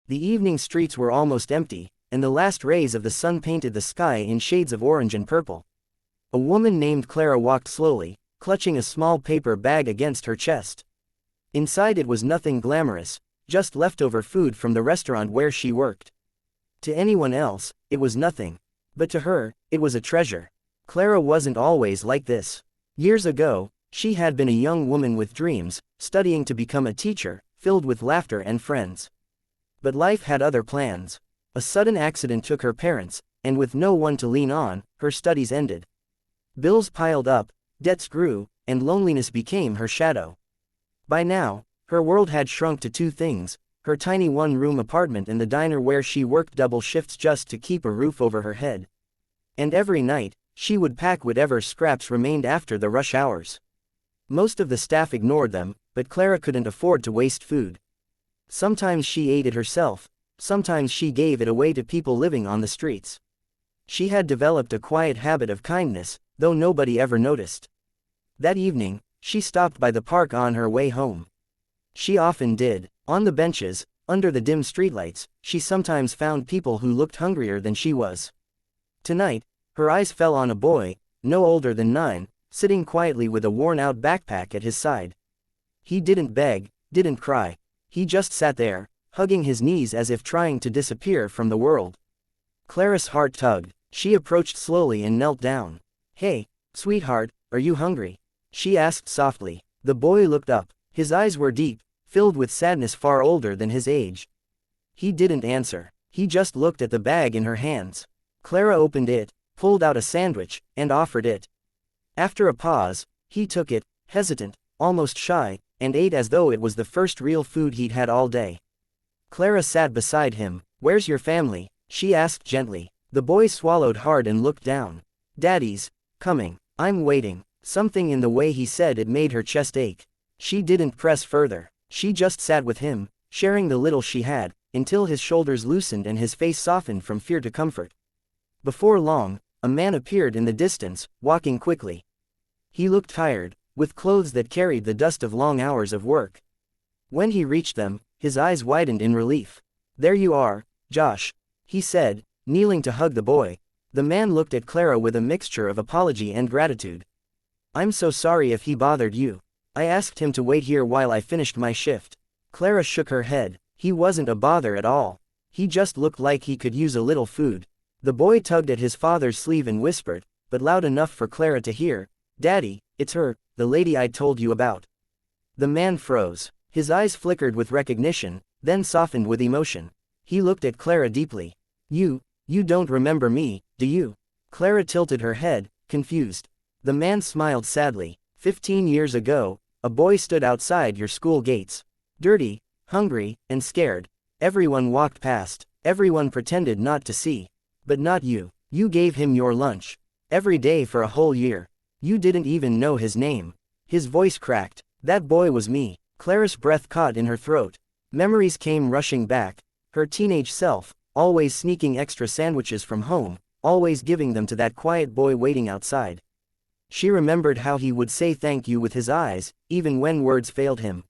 The evening streets were almost empty, and the last rays of the sun painted the sky in shades of orange and purple. A woman named Clara walked slowly, clutching a small paper bag against her chest. Inside it was nothing glamorous, just leftover food from the restaurant where she worked. To anyone else, it was nothing. But to her, it was a treasure. Clara wasn't always like this. Years ago, she had been a young woman with dreams, studying to become a teacher, filled with laughter and friends. But life had other plans. A sudden accident took her parents, and with no one to lean on, her studies ended. Bills piled up, debts grew, and loneliness became her shadow. By now, her world had shrunk to two things: her tiny one-room apartment and the diner where she worked double shifts just to keep a roof over her head. And every night, she would pack whatever scraps remained after the rush hours. Most of the staff ignored them, but Clara couldn't afford to waste food. Sometimes she ate it herself, sometimes she gave it away to people living on the streets. She had developed a quiet habit of kindness, though nobody ever noticed. That evening, she stopped by the park on her way home. She often did. On the benches, under the dim streetlights, she sometimes found people who looked hungrier than she was. Tonight, her eyes fell on a boy, no older than 9, sitting quietly with a worn-out backpack at his side. He didn't beg, didn't cry. He just sat there, hugging his knees as if trying to disappear from the world. Clara's heart tugged. She approached slowly and knelt down. "Hey, sweetheart, are you hungry?" she asked softly. The boy looked up. His eyes were deep, filled with sadness far older than his age. He didn't answer. He just looked at the bag in her hands. Clara opened it, pulled out a sandwich, and offered it. After a pause, he took it, hesitant, almost shy, and ate as though it was the first real food he'd had all day. Clara sat beside him. "Where's your family?" she asked gently. The boy swallowed hard and looked down. "Daddy's coming. I'm waiting." Something in the way he said it made her chest ache. She didn't press further. She just sat with him, sharing the little she had, until his shoulders loosened and his face softened from fear to comfort. Before long, a man appeared in the distance, walking quickly. He looked tired, with clothes that carried the dust of long hours of work. When he reached them, his eyes widened in relief. "There you are, Josh," he said, kneeling to hug the boy. The man looked at Clara with a mixture of apology and gratitude. "I'm so sorry if he bothered you. I asked him to wait here while I finished my shift." Clara shook her head. He wasn't a bother at all. He just looked like he could use a little food. The boy tugged at his father's sleeve and whispered, but loud enough for Clara to hear, "Daddy, it's her, the lady I told you about." The man froze. His eyes flickered with recognition, then softened with emotion. He looked at Clara deeply. You don't remember me, do you?" Clara tilted her head, confused. The man smiled sadly. 15 years ago, a boy stood outside your school gates. Dirty, hungry, and scared. Everyone walked past. Everyone pretended not to see. But not you. You gave him your lunch. Every day for a whole year. You didn't even know his name." His voice cracked. "That boy was me." Clara's breath caught in her throat. Memories came rushing back. Her teenage self, always sneaking extra sandwiches from home, always giving them to that quiet boy waiting outside. She remembered how he would say thank you with his eyes, even when words failed him.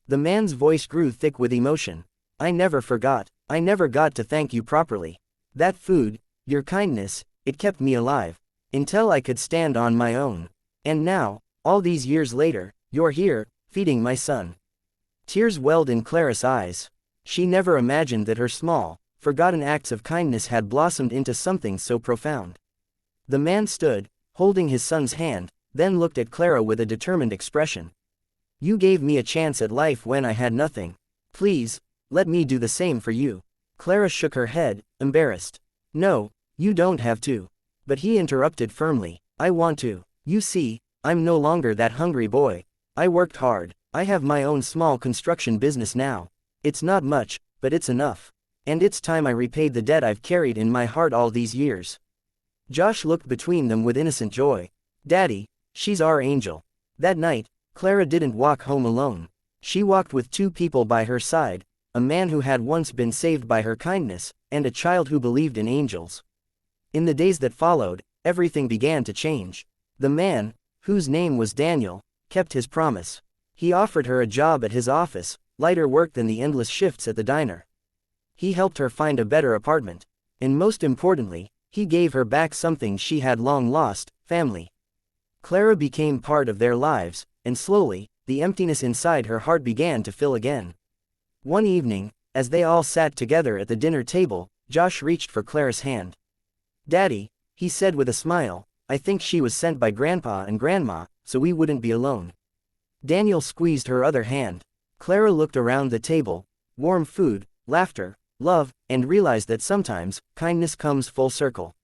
The man's voice grew thick with emotion. "I never forgot. I never got to thank you properly. That food, your kindness, it kept me alive. Until I could stand on my own. And now, all these years later, you're here, feeding my son." Tears welled in Clara's eyes. She never imagined that her small, forgotten acts of kindness had blossomed into something so profound. The man stood, holding his son's hand, then looked at Clara with a determined expression. "You gave me a chance at life when I had nothing. Please, let me do the same for you." Clara shook her head, embarrassed. "No, you don't have to." But he interrupted firmly. "I want to. You see, I'm no longer that hungry boy. I worked hard. I have my own small construction business now. It's not much, but it's enough. And it's time I repaid the debt I've carried in my heart all these years." Josh looked between them with innocent joy. "Daddy, she's our angel." That night, Clara didn't walk home alone. She walked with two people by her side, a man who had once been saved by her kindness, and a child who believed in angels. In the days that followed, everything began to change. The man, whose name was Daniel, kept his promise. He offered her a job at his office, lighter work than the endless shifts at the diner. He helped her find a better apartment. And most importantly, he gave her back something she had long lost, family. Clara became part of their lives, and slowly, the emptiness inside her heart began to fill again. One evening, as they all sat together at the dinner table, Josh reached for Clara's hand. "Daddy," he said with a smile, "I think she was sent by Grandpa and Grandma, so we wouldn't be alone." Daniel squeezed her other hand. Clara looked around the table, warm food, laughter, love, and realized that sometimes, kindness comes full circle.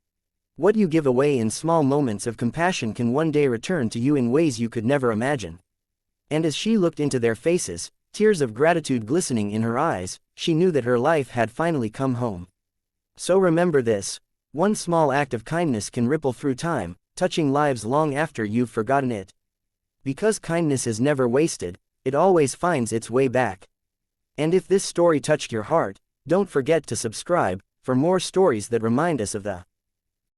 What you give away in small moments of compassion can one day return to you in ways you could never imagine. And as she looked into their faces, tears of gratitude glistening in her eyes, she knew that her life had finally come home. So remember this: one small act of kindness can ripple through time, touching lives long after you've forgotten it. Because kindness is never wasted, it always finds its way back. And if this story touched your heart, don't forget to subscribe for more stories that remind us of the